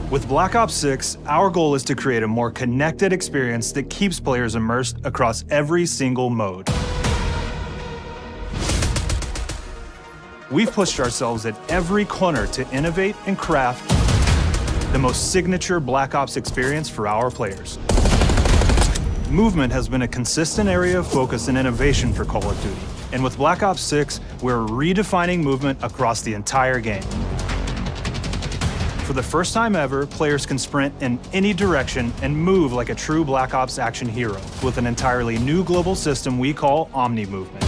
With Black Ops 6, our goal is to create a more connected experience that keeps players immersed across every single mode. We've pushed ourselves at every corner to innovate and craft the most signature Black Ops experience for our players. Movement has been a consistent area of focus and innovation for Call of Duty, and with Black Ops 6, we're redefining movement across the entire game. For the first time ever, players can sprint in any direction and move like a true Black Ops action hero with an entirely new global system we call OmniMovement.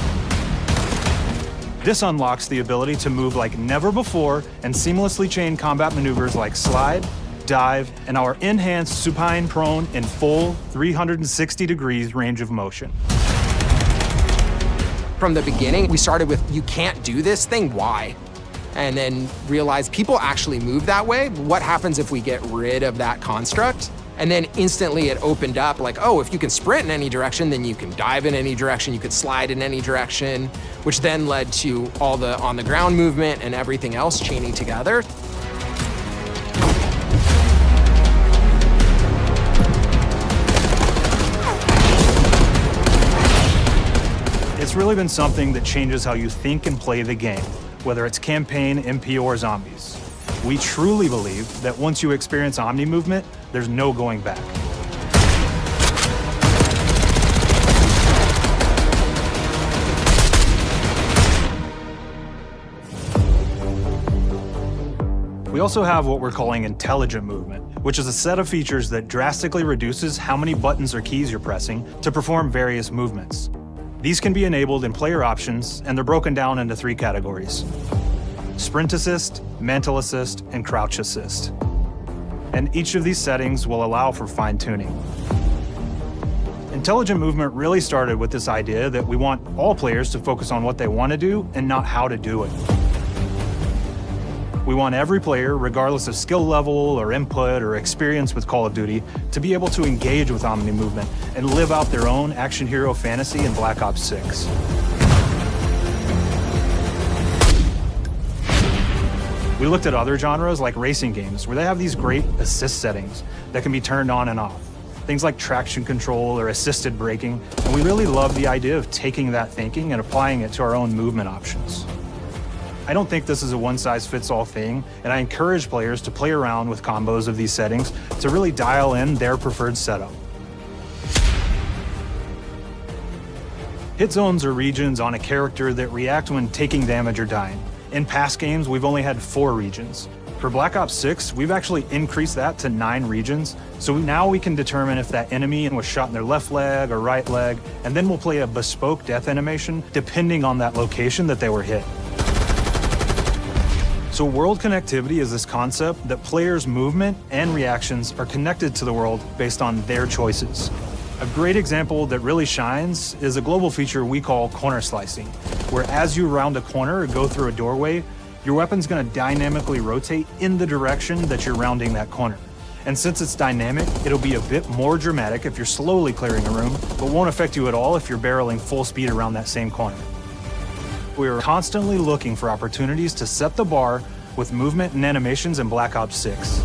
This unlocks the ability to move like never before and seamlessly chain combat maneuvers like slide, dive, and our enhanced supine prone in full 360 degrees range of motion. From the beginning, we started with, you can't do this thing, why? And then realized people actually move that way. What happens if we get rid of that construct? And then instantly it opened up like, oh, if you can sprint in any direction, then you can dive in any direction, you could slide in any direction, which then led to all the on-the-ground movement and everything else chaining together. It's really been something that changes how you think and play the game, whether it's campaign, MP, or zombies. We truly believe that once you experience OmniMovement, there's no going back. We also have what we're calling intelligent movement, which is a set of features that drastically reduces how many buttons or keys you're pressing to perform various movements. These can be enabled in player options, and they're broken down into 3 categories: sprint assist, mantle assist, and crouch assist. And each of these settings will allow for fine-tuning. Intelligent movement really started with this idea that we want all players to focus on what they want to do and not how to do it. We want every player, regardless of skill level or input or experience with Call of Duty, to be able to engage with OmniMovement and live out their own action hero fantasy in Black Ops 6. We looked at other genres like racing games, where they have these great assist settings that can be turned on and off. Things like traction control or assisted braking, and we really love the idea of taking that thinking and applying it to our own movement options. I don't think this is a one-size-fits-all thing, and I encourage players to play around with combos of these settings to really dial in their preferred setup. Hit zones are regions on a character that react when taking damage or dying. In past games, we've only had 4 regions. For Black Ops 6, we've actually increased that to 9 regions, so now we can determine if that enemy was shot in their left leg or right leg, and then we'll play a bespoke death animation depending on that location that they were hit. So world connectivity is this concept that players' movement and reactions are connected to the world based on their choices. A great example that really shines is a global feature we call corner slicing, where as you round a corner or go through a doorway, your weapon's gonna dynamically rotate in the direction that you're rounding that corner. And since it's dynamic, it'll be a bit more dramatic if you're slowly clearing a room, but won't affect you at all if you're barreling full speed around that same corner. We are constantly looking for opportunities to set the bar with movement and animations in Black Ops 6.